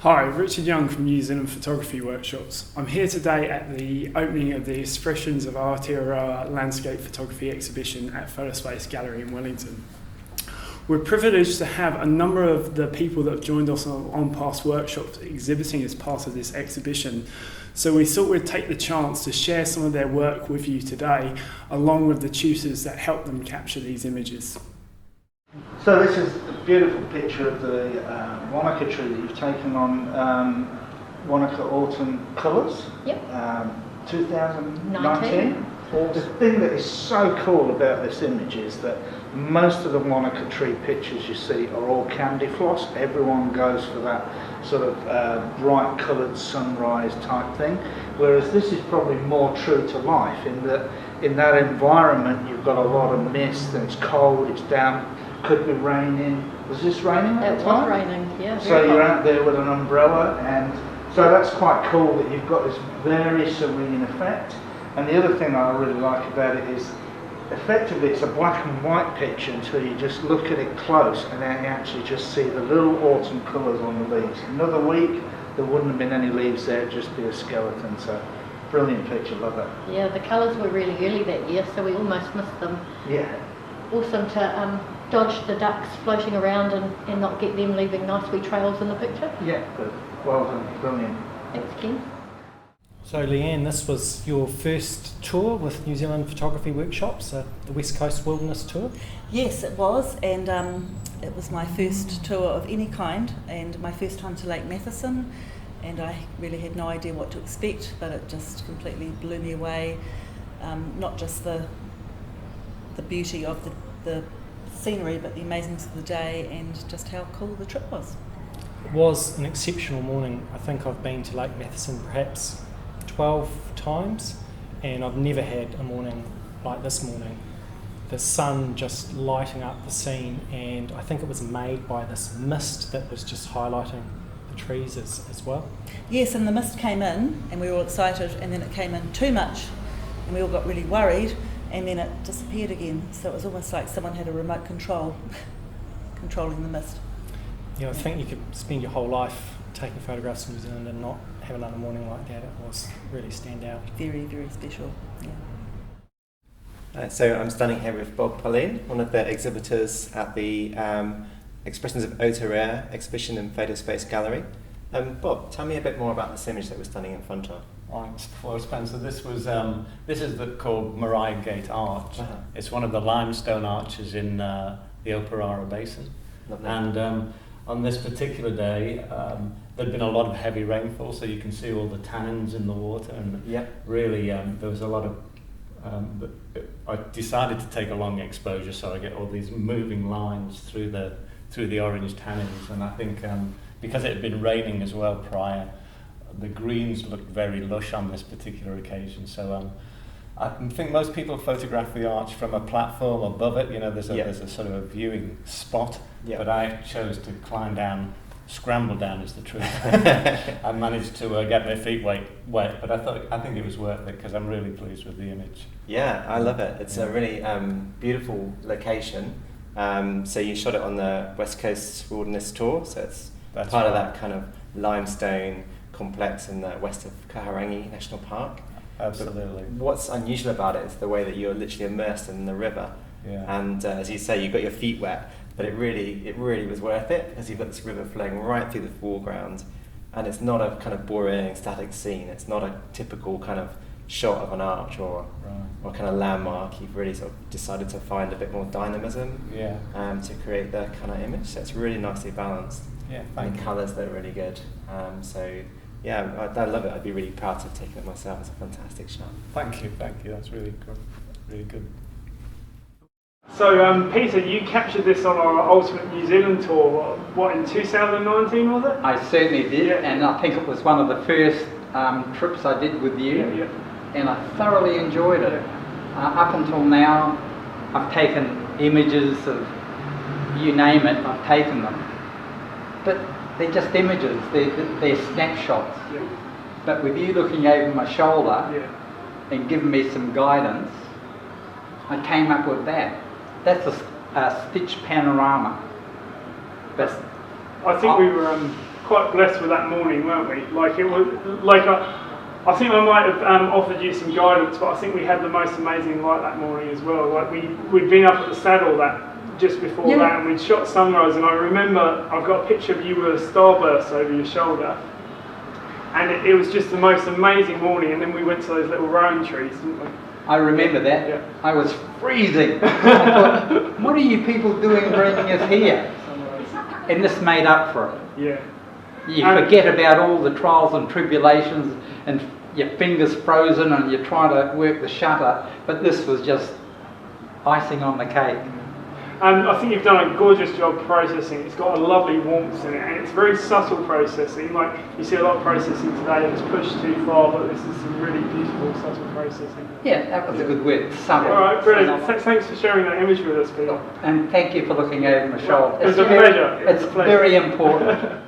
Hi, Richard Young from New Zealand Photography Workshops. I'm here today at the opening of the Expressions of Aotearoa Landscape Photography exhibition at PhotoSpace Gallery in Wellington. We're privileged to have a number of the people that have joined us on past workshops exhibiting as part of this exhibition. So we thought we'd take the chance to share some of their work with you today, along with the tutors that help them capture these images. So this is a beautiful picture of the Wanaka tree that you've taken on Wanaka Autumn Colours. Yep. 2019. The thing that is so cool about this image is that most of the Wanaka tree pictures you see are all candy floss. Everyone goes for that sort of bright coloured sunrise type thing, whereas this is probably more true to life in that environment you've got a lot of mist and it's cold, it's damp. Could be raining. Was this raining at the time? It was raining, yeah. So you're out there with an umbrella, and so that's quite cool that you've got this very serene effect. And the other thing I really like about it is, effectively it's a black and white picture until you just look at it close, and then you actually just see the little autumn colours on the leaves. Another week, there wouldn't have been any leaves there, it'd just be a skeleton. So, brilliant picture, love it. Yeah, the colours were really early that year, so we almost missed them. Yeah. Awesome to dodge the ducks floating around and not get them leaving nice wee trails in the picture. Yeah, good. Well done, brilliant. Thanks, Ken. So Leanne, this was your first tour with New Zealand Photography Workshops, the West Coast Wilderness Tour? Yes, it was, and it was my first tour of any kind and my first time to Lake Matheson, and I really had no idea what to expect, but it just completely blew me away. Not just the beauty of the scenery, but the amazingness of the day and just how cool the trip was. It was an exceptional morning. I think I've been to Lake Matheson perhaps 12 times, and I've never had a morning like this morning. The sun just lighting up the scene, and I think it was made by this mist that was just highlighting the trees as well. Yes, and the mist came in and we were all excited, and then it came in too much and we all got really worried, and then it disappeared again. So it was almost like someone had a remote control controlling the mist. You know, I think you could spend your whole life taking photographs of New Zealand and not have another morning like that. It was really stand out. Very, very special. Yeah. So I'm standing here with Bob Pauline, one of the exhibitors at the Expressions of Aotearoa exhibition in PhotoSpace Gallery. Bob, tell me a bit more about this image that we're standing in front of. Thanks, Spencer. This is called Mariah Gate Arch. Uh-huh. It's one of the limestone arches in the Aotearoa Basin. Lovely. And on this particular day, there'd been a lot of heavy rainfall, so you can see all the tannins in the water, and really there was a lot of. I decided to take a long exposure, so I get all these moving lines through the orange tannins, and I think because it had been raining as well prior, the greens looked very lush on this particular occasion. So I think most people photograph the arch from a platform above it. You know, there's a sort of a viewing spot, but I chose to climb down, scramble down is the truth. I managed to get my feet wet, but I think it was worth it because I'm really pleased with the image. Yeah, I love it. It's a really beautiful location. So you shot it on the West Coast Wilderness Tour, so that's part of that kind of limestone complex in the west of Kahurangi National Park. Absolutely. But what's unusual about it is the way that you're literally immersed in the river. Yeah. And as you say, you got your feet wet, but it really was worth it because you've got this river flowing right through the foreground, and it's not a kind of boring static scene. It's not a typical kind of shot of an arch or kind of landmark. You've really sort of decided to find a bit more dynamism to create the kind of image. So it's really nicely balanced. Yeah, and the colours that are really good. I love it. I'd be really proud to have taken it myself. It's a fantastic shot. Thank you. That's really good. So Peter, you captured this on our Ultimate New Zealand tour, in 2019 was it? I certainly did, and I think it was one of the first trips I did with you, and I thoroughly enjoyed it. Up until now, I've taken images of, you name it, I've taken them. But they're just images, they're snapshots. Yeah. But with you looking over my shoulder and giving me some guidance, I came up with that. That's a stitch panorama. But I think we were quite blessed with that morning, weren't we? Like it was, like I think I might have offered you some guidance, but I think we had the most amazing light that morning as well. Like we'd been up at the saddle just before that, and we'd shot sunrise. And I remember I've got a picture of you with a starburst over your shoulder, and it was just the most amazing morning. And then we went to those little rowan trees, didn't we? I remember that. Yeah. I was freezing. I thought, what are you people doing bringing us here? And this made up for it. Yeah. You forget about all the trials and tribulations and your fingers frozen and you're trying to work the shutter, but this was just icing on the cake. And I think you've done a gorgeous job processing. It's got a lovely warmth in it, and it's very subtle processing. Like you see a lot of processing today that's pushed too far, but this is some really beautiful subtle processing. Yeah, that was a good word. Subtle. All right, brilliant. Thanks for sharing that image with us, Peter. And thank you for looking over my shoulder. It's a pleasure. It's very important.